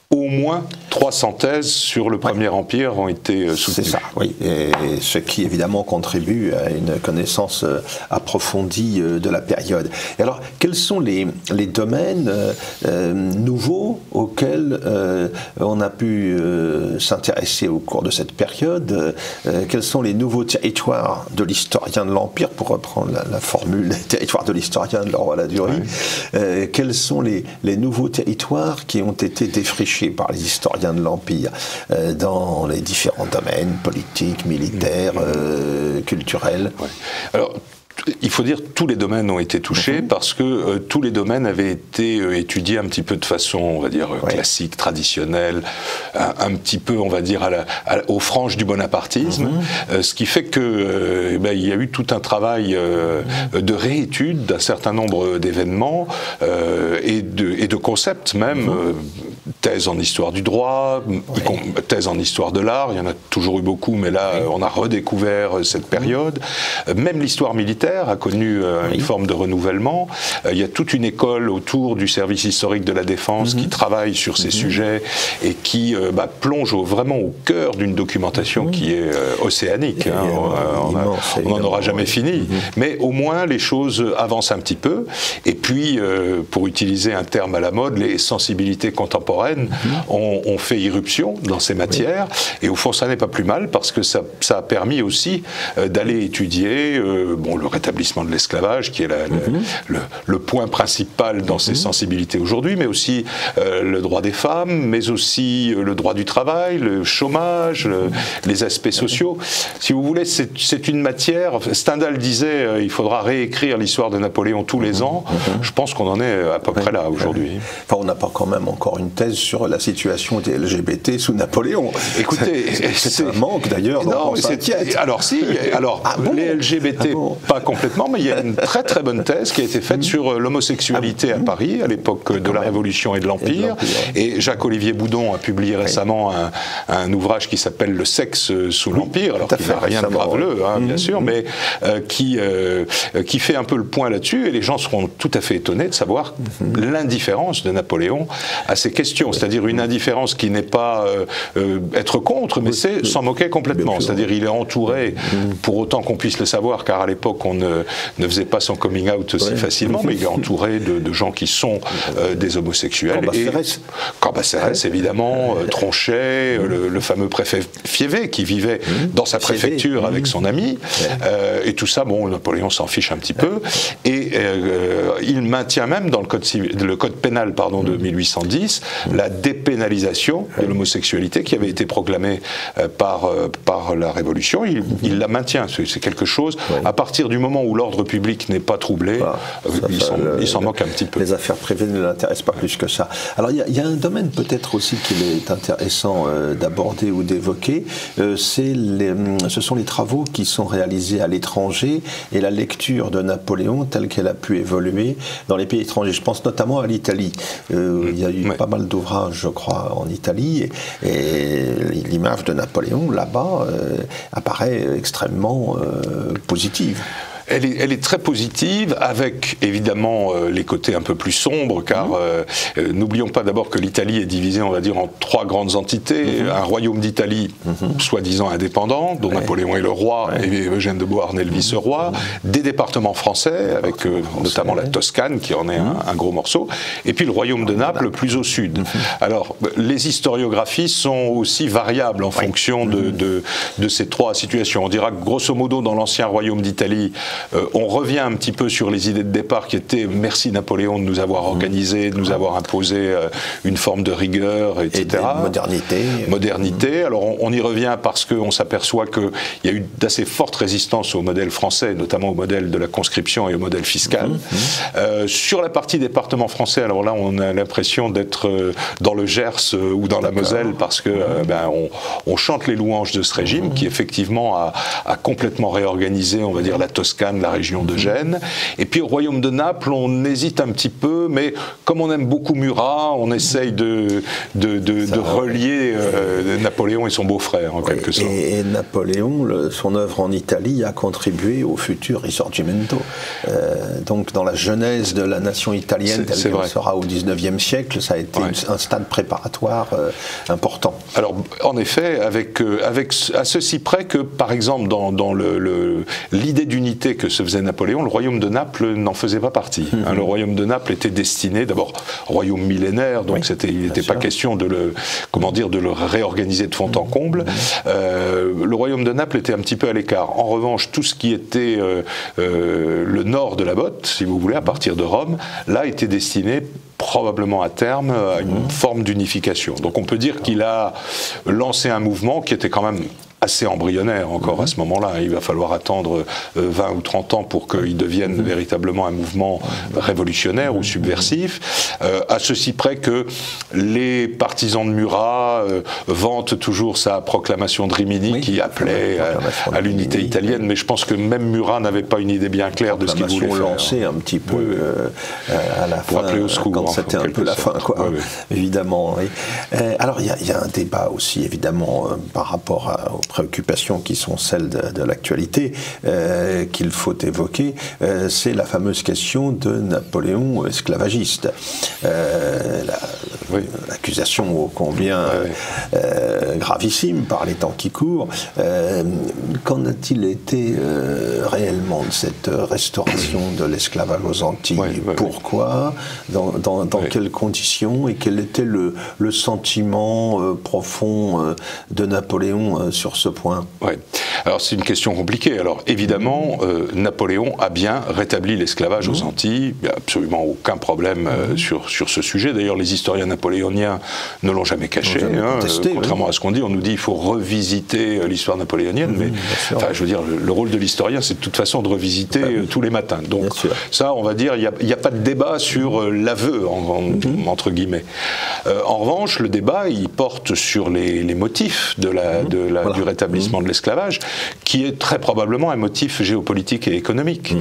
au moins 300 thèses sur le Premier Empire ont été soutenues. C'est ça, oui. Et ce qui évidemment contribue à une connaissance approfondie de la période. Et alors, quels sont les domaines nouveaux auxquels on a pu s'intéresser au cours de cette période? Quels sont les nouveaux territoires de l'historien de l'Empire, pour reprendre la formule des territoires de l'historien de Leroy-Ladurie? Quels sont les nouveaux territoires qui ont été défrichés par les historiens de l'Empire dans les différents domaines politiques, militaires, culturels? Alors, il faut dire que tous les domaines ont été touchés parce que tous les domaines avaient été étudiés un petit peu de façon, on va dire, classique, traditionnelle, un petit peu, on va dire, aux franges du bonapartisme, ce qui fait que il y a eu tout un travail de réétude d'un certain nombre d'événements et de concepts même, thèse en histoire du droit, thèse en histoire de l'art, il y en a toujours eu beaucoup, mais là on a redécouvert cette période, même l'histoire militaire a connu une forme de renouvellement. Il y a toute une école autour du service historique de la défense qui travaille sur ces sujets et qui plonge vraiment au cœur d'une documentation qui est océanique. On n'en aura jamais fini, mais au moins les choses avancent un petit peu. Et puis, pour utiliser un terme à la mode, les sensibilités contemporaines ont fait irruption dans ces matières. Et au fond, ça n'est pas plus mal parce que ça a permis aussi d'aller étudier le rétablissement de l'esclavage, qui est le point principal dans ces sensibilités aujourd'hui, mais aussi le droit des femmes, mais aussi le droit du travail, le chômage, les aspects sociaux. Si vous voulez, c'est une matière... Stendhal disait il faudra réécrire l'histoire de Napoléon tous les ans. Je pense qu'on en est à peu près là aujourd'hui. Enfin, on n'a pas quand même encore une thèse sur la situation des LGBT sous Napoléon. Écoutez, c'est un manque d'ailleurs. Non, alors si, les LGBT, pas complètement, mais il y a une très très bonne thèse qui a été faite sur l'homosexualité à Paris, à l'époque de la Révolution et de l'Empire. Et Jacques-Olivier Boudon a publié récemment un ouvrage qui s'appelle Le sexe sous l'Empire, alors qu'il n'a rien de graveleux, bien sûr, mais qui fait un peu le point là-dessus, et les gens seront tout à fait étonnés de savoir l'indifférence de Napoléon à ces questions. C'est-à-dire une indifférence qui n'est pas être contre, mais c'est s'en moquer complètement. C'est-à-dire il est entouré, pour autant qu'on puisse le savoir, car à l'époque on ne faisait pas son coming out aussi facilement, mais il est entouré de gens qui sont des homosexuels. Cambacérès, évidemment, Tronchet, le fameux préfet Fiévé qui vivait dans sa préfecture avec son ami, et tout ça, Napoléon s'en fiche un petit peu, et il maintient même dans le code pénal de 1810 la dépénalisation de l'homosexualité qui avait été proclamée par la Révolution. Il la maintient, c'est quelque chose. À partir du moment où l'ordre public n'est pas troublé, il s'en moque un petit peu. Les affaires privées ne l'intéressent pas plus que ça. Alors il y a un domaine peut-être aussi qu'il est intéressant d'aborder ou d'évoquer, ce sont les travaux qui sont réalisés à l'étranger et la lecture de Napoléon telle qu'elle a pu évoluer dans les pays étrangers. Je pense notamment à l'Italie. Il y a eu pas mal d'ouvrages ouvrage, je crois, en Italie, et l'image de Napoléon, là-bas, apparaît extrêmement positive. Elle est très positive, avec évidemment les côtés un peu plus sombres, car n'oublions pas d'abord que l'Italie est divisée, on va dire, en 3 grandes entités. Un royaume d'Italie, soi-disant indépendant, dont Napoléon est le roi et Eugène de Beauharnais le vice-roi. Des départements français, avec notamment la Toscane, qui en est un gros morceau. Et puis le royaume de Naples, plus au sud. Alors, les historiographies sont aussi variables en fonction de ces 3 situations. On dira que, grosso modo, dans l'ancien royaume d'Italie, on revient un petit peu sur les idées de départ qui étaient merci Napoléon de nous avoir organisé, de nous avoir imposé une forme de rigueur, etc. Et de modernité. Modernité. Alors on y revient parce qu'on s'aperçoit qu'il y a eu d'assez fortes résistances au modèle français, notamment au modèle de la conscription et au modèle fiscal. Sur la partie département français, alors là on a l'impression d'être dans le Gers ou dans la Moselle, parce que on chante les louanges de ce régime qui effectivement a complètement réorganisé, on va dire, la Toscane, la région de Gênes. Et puis au royaume de Naples, on hésite un petit peu, mais comme on aime beaucoup Murat, on essaye de relier Napoléon et son beau-frère, en quelque sorte. Et Napoléon, son œuvre en Italie, a contribué au futur Risorgimento. Donc dans la genèse de la nation italienne, telle qu'elle sera au XIXe siècle, ça a été un stade préparatoire important. Alors, en effet, à ceci près que, par exemple, dans l'idée d'unité que se faisait Napoléon, le royaume de Naples n'en faisait pas partie. Le royaume de Naples était destiné, d'abord, royaume millénaire, donc il n'était pas question de le réorganiser de fond en comble. Le royaume de Naples était un petit peu à l'écart. En revanche, tout ce qui était le nord de la botte, si vous voulez, à partir de Rome, là était destiné probablement à terme à une forme d'unification. Donc on peut dire qu'il a lancé un mouvement qui était quand même assez embryonnaire encore à ce moment-là. Il va falloir attendre 20 ou 30 ans pour qu'il devienne véritablement un mouvement révolutionnaire ou subversif, à ceci près que les partisans de Murat vantent toujours sa proclamation de Rimini qui appelait à l'unité italienne, mais je pense que même Murat n'avait pas une idée bien claire de ce qu'il voulait faire. Lancée un petit peu à la pour fin, appeler au secours, quand c'était un peu la fin, quoi, évidemment. Alors il y a un débat aussi, évidemment, par rapport aux préoccupations qui sont celles de l'actualité qu'il faut évoquer, c'est la fameuse question de Napoléon esclavagiste. L'accusation ô combien gravissime par les temps qui courent. Qu'en a-t-il été réellement de cette restauration de l'esclavage aux Antilles? Pourquoi? Dans quelles conditions? Et quel était le sentiment profond de Napoléon sur ce point? Alors c'est une question compliquée. Alors évidemment, Napoléon a bien rétabli l'esclavage aux Antilles. Il n'y a absolument aucun problème sur ce sujet. D'ailleurs, les historiens napoléoniens ne l'ont jamais caché. Contrairement à ce qu'on dit, on nous dit qu'il faut revisiter l'histoire napoléonienne. Mais je veux dire, le rôle de l'historien, c'est de toute façon de revisiter tous les matins. Donc ça, on va dire, il n'y a pas de débat sur l'aveu, entre guillemets. En revanche, le débat, il porte sur les motifs du rétablissement de l'esclavage, qui est très probablement un motif géopolitique et économique.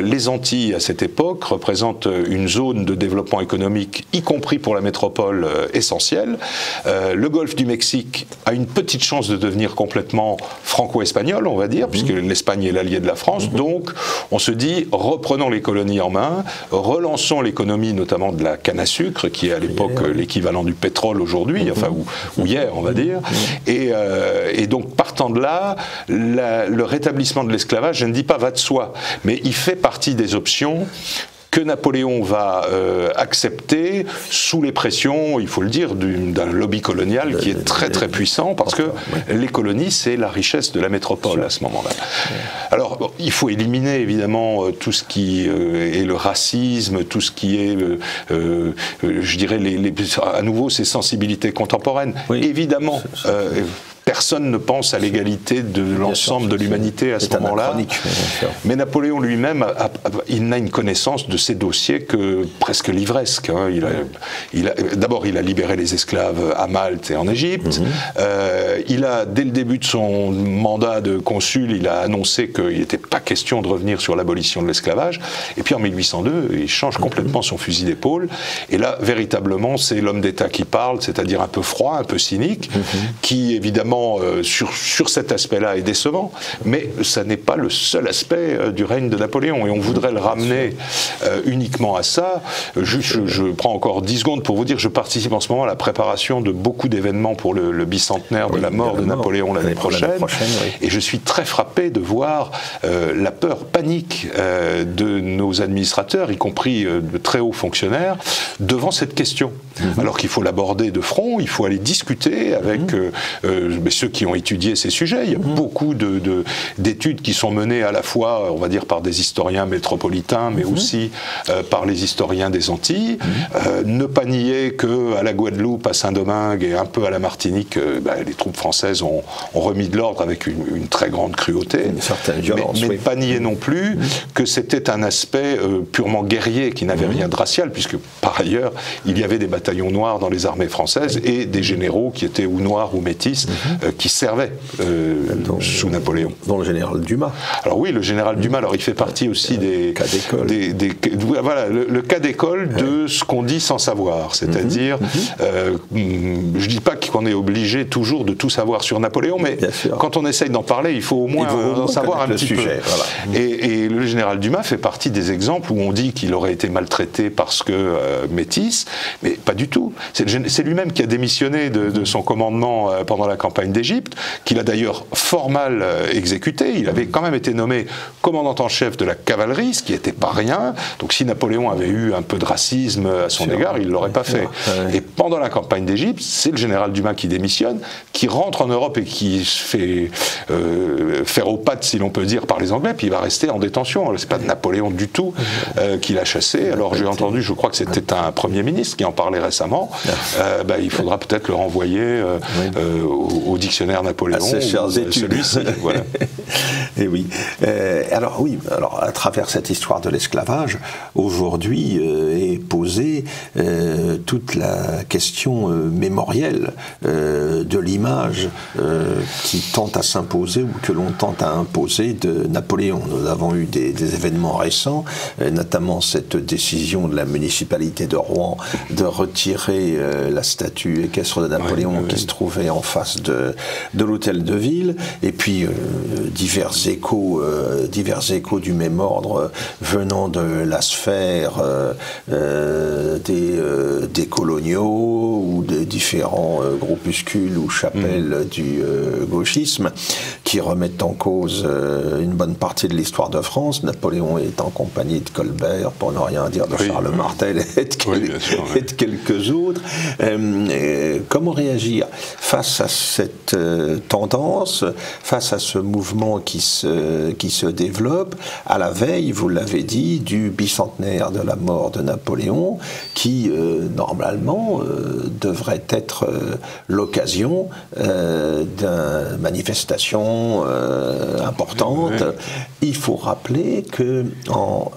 Les Antilles, à cette époque, représentent une zone de développement économique, y compris pour la métropole, essentielle. Le golfe du Mexique a une petite chance de devenir complètement franco-espagnol, on va dire, puisque l'Espagne est l'allié de la France. Donc, on se dit, reprenons les colonies en main, relançons l'économie, notamment de la canne à sucre, qui est à l'époque l'équivalent du pétrole aujourd'hui, enfin, ou hier, on va dire. Et donc, partant de là, le rétablissement de l'esclavage, je ne dis pas va de soi, mais il fait partie des options que Napoléon va accepter sous les pressions, il faut le dire, d'un lobby colonial qui est très très puissant, parce que les colonies, c'est la richesse de la métropole à ce moment-là. Alors, il faut éliminer évidemment tout ce qui est le racisme, tout ce qui est, je dirais, à nouveau, ces sensibilités contemporaines. Évidemment, personne ne pense à l'égalité de l'ensemble de l'humanité à ce moment-là. Mais Napoléon lui-même, il n'a une connaissance de ces dossiers que presque livresque. Hein. D'abord, il a libéré les esclaves à Malte et en Égypte. Il a, dès le début de son mandat de consul, il a annoncé qu'il n'était pas question de revenir sur l'abolition de l'esclavage. Et puis en 1802, il change complètement son fusil d'épaule. Et là, véritablement, c'est l'homme d'État qui parle, c'est-à-dire un peu froid, un peu cynique, qui évidemment, sur cet aspect-là, est décevant. Mais ça n'est pas le seul aspect du règne de Napoléon. Et on voudrait le ramener uniquement à ça. Juste, je prends encore 10 secondes pour vous dire, je participe en ce moment à la préparation de beaucoup d'événements pour le bicentenaire de la mort de Napoléon l'année prochaine. Et je suis très frappé de voir la peur panique de nos administrateurs, y compris de très hauts fonctionnaires, devant cette question. Alors qu'il faut l'aborder de front, il faut aller discuter avec ceux qui ont étudié ces sujets. Il y a beaucoup d'études qui sont menées à la fois, on va dire, par des historiens métropolitains, mais aussi par les historiens des Antilles. Ne pas nier qu'à la Guadeloupe, à Saint-Domingue et un peu à la Martinique, les troupes françaises ont remis de l'ordre avec une très grande cruauté. Une certaine violence, mais ne pas nier non plus que c'était un aspect purement guerrier qui n'avait rien de racial, puisque par ailleurs, il y avait des bataillons noirs dans les armées françaises et des généraux qui étaient ou noirs ou métis qui servaient sous Napoléon. Dont le général Dumas. Alors oui, le général Dumas, alors il fait partie aussi des cas d'école. Voilà, le cas d'école de ce qu'on dit sans savoir, c'est-à-dire, je ne dis pas qu'on est obligé toujours de tout savoir sur Napoléon, mais quand on essaye d'en parler, il faut au moins en savoir un petit sujet, peu. Voilà. Et le général Dumas fait partie des exemples où on dit qu'il aurait été maltraité parce que métis, mais pas du tout. C'est lui-même qui a démissionné de son commandement pendant la campagne d'Égypte, qu'il a d'ailleurs fort mal exécuté. Il avait quand même été nommé commandant en chef de la cavalerie, ce qui n'était pas rien. Donc si Napoléon avait eu un peu de racisme à son égard, il ne l'aurait pas fait. Et pendant la campagne d'Égypte, c'est le général Dumas qui démissionne, qui rentre en Europe et qui se fait faire aux pattes, si l'on peut dire, par les Anglais, puis il va rester en détention. C'est pas Napoléon du tout qui l'a chassé. Alors j'ai entendu, je crois que c'était un Premier ministre qui en parlait récemment. Il faudra peut-être le renvoyer au dictionnaire Napoléon. À ses chères études. Celui-ci, voilà. Et oui. Alors à travers cette histoire de l'esclavage, aujourd'hui est posée toute la question mémorielle de l'image qui tente à s'imposer ou que l'on tente à imposer de Napoléon. Nous avons eu des événements récents, notamment cette décision de la municipalité de Rouen de retirer la statue équestre de Napoléon qui se trouvait en face de l'hôtel de ville, et puis divers échos du même ordre venant de la sphère des coloniaux ou des différents groupuscules ou chapelles du gauchisme qui remettent en cause une bonne partie de l'histoire de France. Napoléon est en compagnie de Colbert, pour ne rien dire de Charles Martel et de quelques autres. Comment réagir face à cette tendance, face à ce mouvement qui se développe, à la veille, vous l'avez dit, du bicentenaire de la mort de Napoléon, qui normalement devrait être l'occasion d'une manifestation importante. Il faut rappeler que en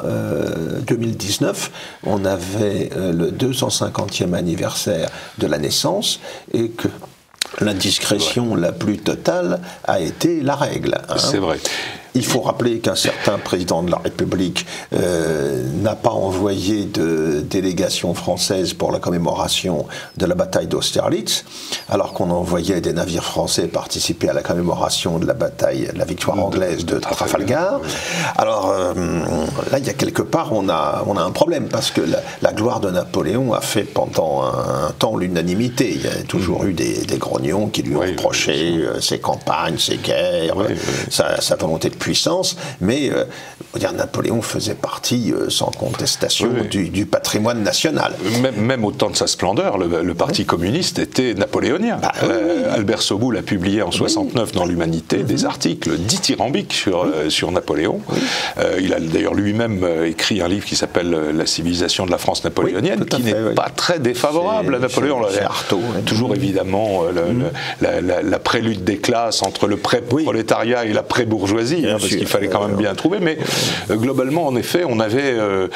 2019, on avait le 250e anniversaire de la naissance et que l'indiscrétion la plus totale a été la règle. C'est vrai. Il faut rappeler qu'un certain président de la République n'a pas envoyé de délégation française pour la commémoration de la bataille d'Austerlitz, alors qu'on envoyait des navires français participer à la commémoration de la bataille, de la victoire anglaise de Trafalgar. Alors là, il y a quelque part, on a un problème, parce que la gloire de Napoléon a fait pendant un temps l'unanimité. Il y a toujours eu des grognons qui lui ont reproché ses campagnes, ses guerres, sa volonté de puissance, mais Napoléon faisait partie, sans contestation, du patrimoine national. Même au temps de sa splendeur, le Parti communiste était napoléonien. Albert Soboul a publié en 69 dans l'Humanité des articles dithyrambiques sur Napoléon. Il a d'ailleurs lui-même écrit un livre qui s'appelle La civilisation de la France napoléonienne, qui n'est pas très défavorable à Napoléon. Toujours évidemment la prélude des classes entre le pré-prolétariat et la pré-bourgeoisie, parce qu'il fallait quand même bien trouver, mais globalement, en effet, on avait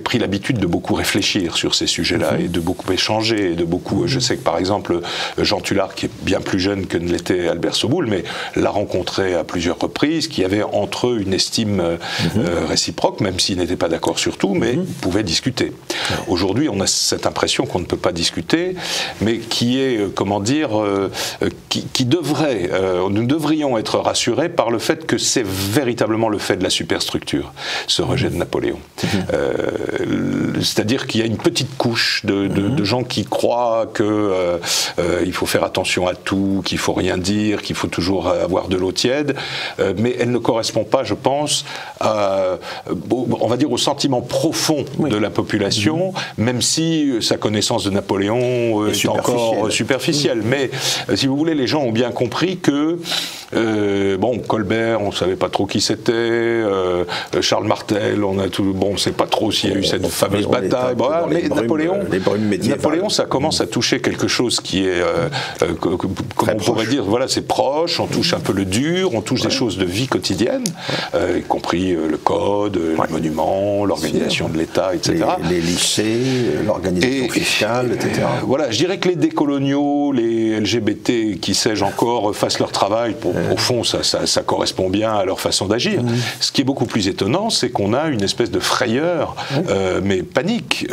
pris l'habitude de beaucoup réfléchir sur ces sujets-là et de beaucoup échanger, et de beaucoup. Je sais que par exemple, Jean Tullard, qui est bien plus jeune que ne l'était Albert Soboul, mais l'a rencontré à plusieurs reprises, qui avait entre eux une estime réciproque, même s'ils n'étaient pas d'accord sur tout, mais pouvaient discuter. Aujourd'hui, on a cette impression qu'on ne peut pas discuter, mais qui est, qui devrait, nous devrions être rassurés par le fait que c'est véritablement le fait de la superstructure, ce rejet de Napoléon. C'est-à-dire qu'il y a une petite couche de gens qui croient qu'il faut faire attention à tout, qu'il ne faut rien dire, qu'il faut toujours avoir de l'eau tiède, mais elle ne correspond pas, je pense, on va dire au sentiment profond de la population, même si sa connaissance de Napoléon est encore superficielle. Mais si vous voulez, les gens ont bien compris que Colbert, on ne savait pas trop qui c'était, Charles Martel, on ne sait pas trop s'il y a eu cette fameuse bataille. Mais Napoléon, ça commence à toucher quelque chose qui est, comme on pourrait dire, c'est proche, on touche un peu le dur, on touche des choses de vie quotidienne, y compris le code, les monuments, l'organisation de l'État, etc. Les lycées, l'organisation fiscale, etc. Voilà, je dirais que les décoloniaux, les LGBT, qui sais-je encore, fassent leur travail. Au fond, ça correspond bien à leur façon d'agir. Ce qui est beaucoup plus étonnant, c'est qu'on a une espèce de frayeur, mais panique,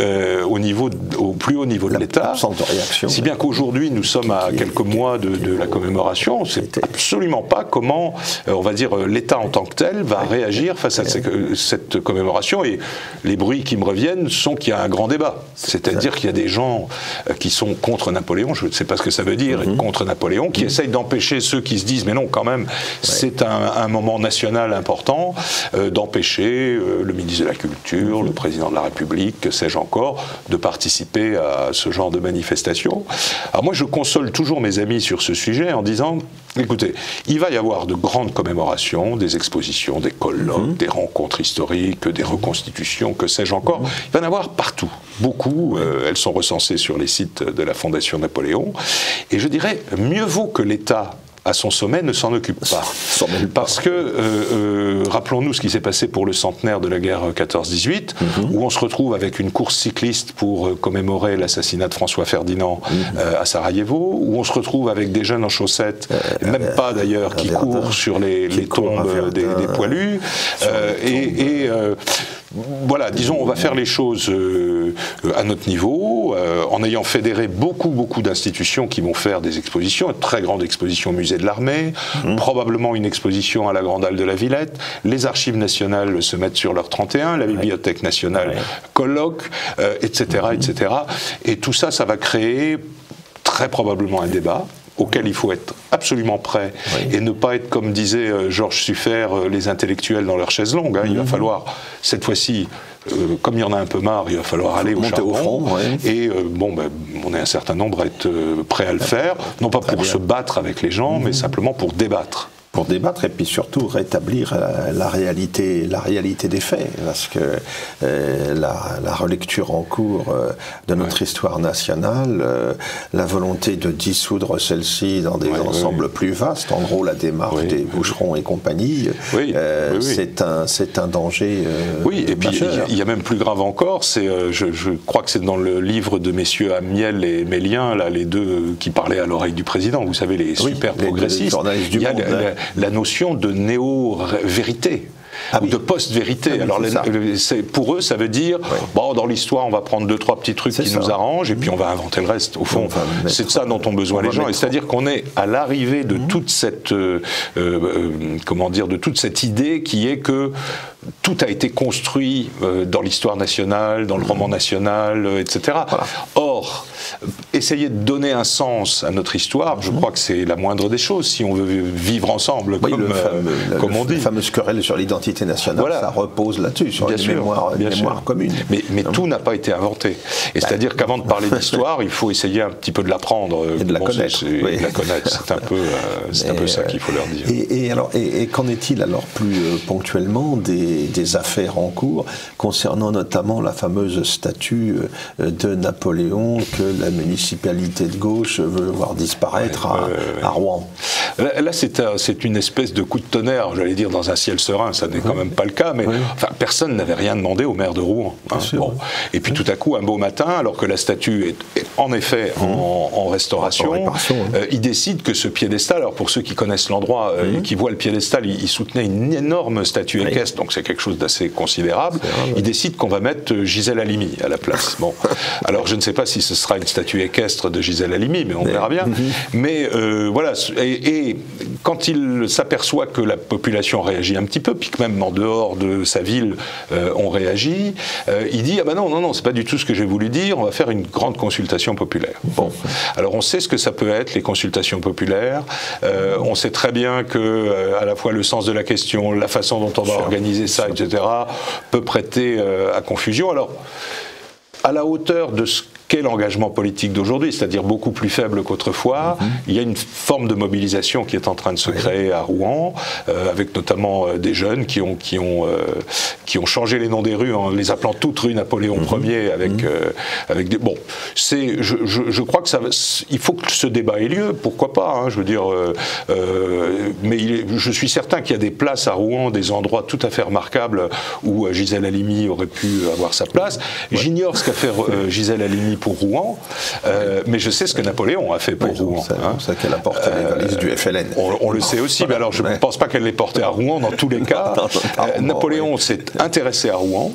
au plus haut niveau de l'État. Si bien qu'aujourd'hui, nous sommes à quelques mois de la commémoration, on ne sait absolument pas comment, on va dire, l'État en tant que tel va réagir face à cette commémoration. Et les bruits qui me reviennent sont qu'il y a un grand débat. C'est-à-dire qu'il y a des gens qui sont contre Napoléon, je ne sais pas ce que ça veut dire, être contre Napoléon, qui essayent d'empêcher ceux qui se disent mais non, quand même, c'est un moment national important, d'empêcher le ministre de la Culture, le président de la République, que sais-je encore, de participer à ce genre de manifestation. Alors moi, je console toujours mes amis sur ce sujet en disant, écoutez, il va y avoir de grandes commémorations, des expositions, des colloques, des rencontres historiques, des reconstitutions, que sais-je encore. Il va y en avoir partout, beaucoup. Elles sont recensées sur les sites de la Fondation Napoléon. Et je dirais, mieux vaut que l'État à son sommet ne s'en occupe pas. Parce que, rappelons-nous ce qui s'est passé pour le centenaire de la guerre 14-18, où on se retrouve avec une course cycliste pour commémorer l'assassinat de François Ferdinand à Sarajevo, où on se retrouve avec des jeunes en chaussettes, même pas d'ailleurs, qui courent sur les tombes des poilus, voilà, disons, on va faire les choses à notre niveau, en ayant fédéré beaucoup d'institutions qui vont faire des expositions, une très grande exposition au musée de l'armée, probablement une exposition à la Grande Halle de la Villette, les archives nationales se mettent sur leur 31, la Bibliothèque nationale colloque, etc., etc. Et tout ça, ça va créer très probablement un débat auquel il faut être absolument prêt et ne pas être, comme disait Georges Suffert, les intellectuels dans leur chaise longue. Il va falloir, cette fois-ci, comme il y en a un peu marre, il va falloir aller au charbon. Au front, et on est un certain nombre à être prêts à le faire, non pas pour se battre avec les gens, mais simplement pour débattre. Pour débattre et puis surtout rétablir la réalité des faits, parce que la relecture en cours de notre histoire nationale, la volonté de dissoudre celle-ci dans des ensembles plus vastes, en gros la démarche des Boucherons et compagnie, c'est un danger et puis il y a même plus grave encore, c'est je crois que c'est dans le livre de messieurs Amiel et Mélien, là, les deux qui parlaient à l'oreille du président, vous savez, les super progressistes, il y a la notion de néo-vérité. Ou de post-vérité. Alors, pour eux, ça veut dire, dans l'histoire, on va prendre 2-3 petits trucs qui nous arrangent, et puis on va inventer le reste. Au fond, c'est de ça dont ont besoin les gens. Et c'est-à-dire qu'on est à l'arrivée de toute cette, de toute cette idée qui est que tout a été construit dans l'histoire nationale, dans le roman national, etc. Or, essayer de donner un sens à notre histoire, je crois que c'est la moindre des choses, si on veut vivre ensemble, comme on dit. La fameuse querelle sur l'identité l'identité nationale, ça repose là-dessus, sur une mémoire commune. Mais tout n'a pas été inventé. Et c'est-à-dire qu'avant de parler d'histoire, il faut essayer un petit peu de l'apprendre. Et de la connaître. Et de la connaître. C'est un peu ça qu'il faut leur dire. Et qu'en est-il alors plus ponctuellement des affaires en cours concernant notamment la fameuse statue de Napoléon que la municipalité de gauche veut voir disparaître à Rouen? Là, c'est une espèce de coup de tonnerre, j'allais dire, dans un ciel serein. Ça n'est quand même pas le cas, mais enfin, personne n'avait rien demandé au maire de Rouen. Hein. Bon. Et puis tout à coup, un beau matin, alors que la statue est en effet en restauration, il décide que ce piédestal, alors pour ceux qui connaissent l'endroit et qui voient le piédestal, il soutenait une énorme statue équestre, donc c'est quelque chose d'assez considérable. Il décide qu'on va mettre Gisèle Halimi à la place. Bon. Alors je ne sais pas si ce sera une statue équestre de Gisèle Halimi, mais on verra bien. Mais voilà, et quand il s'aperçoit que la population réagit un petit peu, puis que même en dehors de sa ville, on réagit, il dit « Ah ben non, c'est pas du tout ce que j'ai voulu dire, on va faire une grande consultation populaire. » Bon, alors on sait ce que ça peut être, les consultations populaires, on sait très bien que à la fois le sens de la question, la façon dont on va organiser ça, etc., peut prêter à confusion. Alors, à la hauteur de ce qu'est l'engagement politique d'aujourd'hui, c'est-à-dire beaucoup plus faible qu'autrefois. Il y a une forme de mobilisation qui est en train de se créer à Rouen, avec notamment des jeunes qui ont changé les noms des rues en les appelant toutes rues Napoléon Ier, avec des... Bon, je crois que il faut que ce débat ait lieu, pourquoi pas, hein, je veux dire, mais je suis certain qu'il y a des places à Rouen, des endroits tout à fait remarquables où Gisèle Halimi aurait pu avoir sa place. J'ignore ce qu'a fait Gisèle Halimi pour Rouen, mais je sais ce que Napoléon a fait pour Rouen. C'est ça qu'elle a porté les valises du FLN. On le sait aussi, mais alors je ne pense pas qu'elle les portait à Rouen dans tous les cas. Napoléon s'est intéressé à Rouen,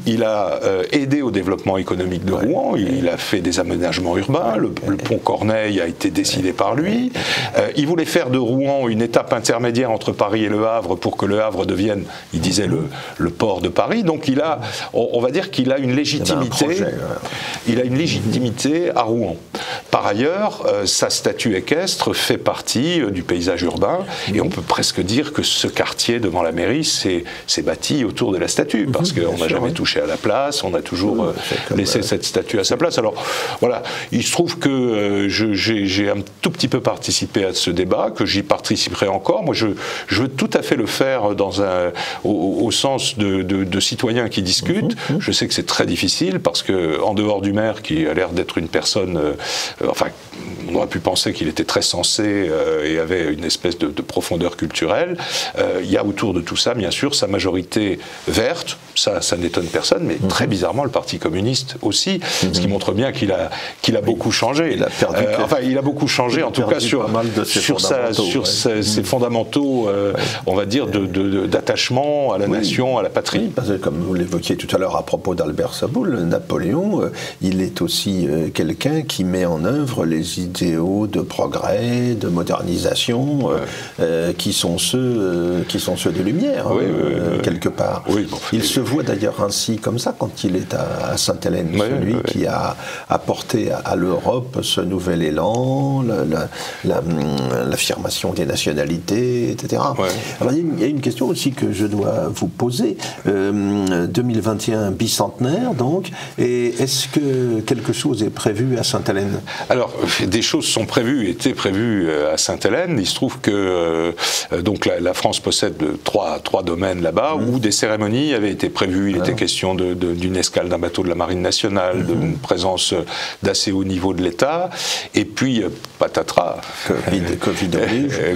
il a aidé au développement économique de Rouen, il a fait des aménagements urbains, le pont Corneille a été décidé par lui, il voulait faire de Rouen une étape intermédiaire entre Paris et Le Havre pour que Le Havre devienne, il disait, le port de Paris, donc on va dire qu'il a une légitimité. Il a une légitimité à Rouen. Par ailleurs, sa statue équestre fait partie du paysage urbain, et on peut presque dire que ce quartier devant la mairie s'est bâti autour de la statue, parce qu'on n'a jamais touché à la place, on a toujours laissé cette statue à sa place. Alors voilà, il se trouve que j'ai un tout petit peu participé à ce débat, que j'y participerai encore. Moi, je veux tout à fait le faire au sens de citoyens qui discutent. Je sais que c'est très difficile, parce que en dehors du maire, qui a l'air d'être une personne, enfin, on aurait pu penser qu'il était très sensé et avait une espèce de profondeur culturelle. Il y a autour de tout ça, bien sûr, sa majorité verte, ça n'étonne personne, mais très bizarrement, le Parti communiste aussi, ce qui montre bien qu'il a beaucoup changé. Il a perdu il a beaucoup changé, en tout cas, sur ses fondamentaux, on va dire, d'attachement à la nation, à la patrie. Oui, parce que, comme vous l'évoquiez tout à l'heure à propos d'Albert Saboul, Napoléon, il est aussi quelqu'un qui met en œuvre les idéaux de progrès, de modernisation, qui sont ceux des Lumières, quelque part. Oui, bon, il se voit d'ailleurs ainsi comme ça quand il est à Sainte-Hélène, celui qui a apporté à l'Europe ce nouvel élan, l'affirmation des nationalités, etc. Alors il y a une question aussi que je dois vous poser. 2021 bicentenaire, donc, et est-ce que quelque chose est prévu à Sainte-Hélène? Alors, des choses sont prévues, étaient prévues à Sainte-Hélène. Il se trouve que donc la France possède trois domaines là-bas où des cérémonies avaient été prévues. Il était question d'une escale d'un bateau de la Marine nationale, d'une présence d'assez haut niveau de l'État, et puis patatras.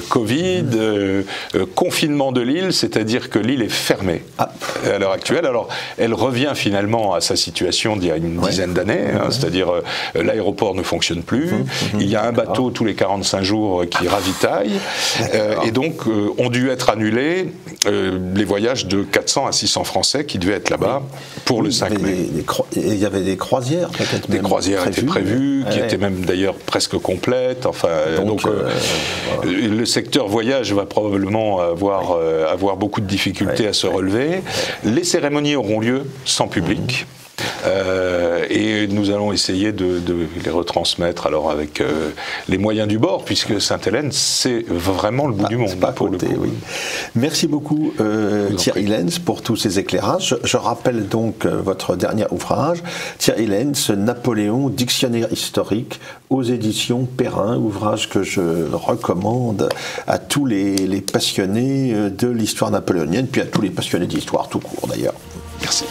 Covid, confinement de l'île, c'est-à-dire que l'île est fermée à l'heure actuelle. Alors, elle revient finalement à sa situation d'il y a une dizaine d'années, c'est-à-dire l'aéroport ne fonctionne plus, il y a un bateau tous les 45 jours qui ravitaille, et donc ont dû être annulés les voyages de 400 à 600 Français qui devaient être là-bas pour le 5 mai. Il y avait des croisières peut-être même. Des croisières étaient prévues, qui étaient même d'ailleurs presque complètes, enfin, donc le secteur voyage va probablement avoir beaucoup de difficultés à se relever. Les cérémonies auront lieu sans public. Et nous allons essayer de les retransmettre alors avec les moyens du bord, puisque Sainte-Hélène, c'est vraiment le bout du monde. Pas pour le coup. Oui. Merci beaucoup Thierry Lenz pour tous ces éclairages. Je rappelle donc votre dernier ouvrage, Thierry Lenz, Napoléon, dictionnaire historique, aux éditions Perrin, ouvrage que je recommande à tous les passionnés de l'histoire napoléonienne, puis à tous les passionnés d'histoire tout court d'ailleurs. Merci.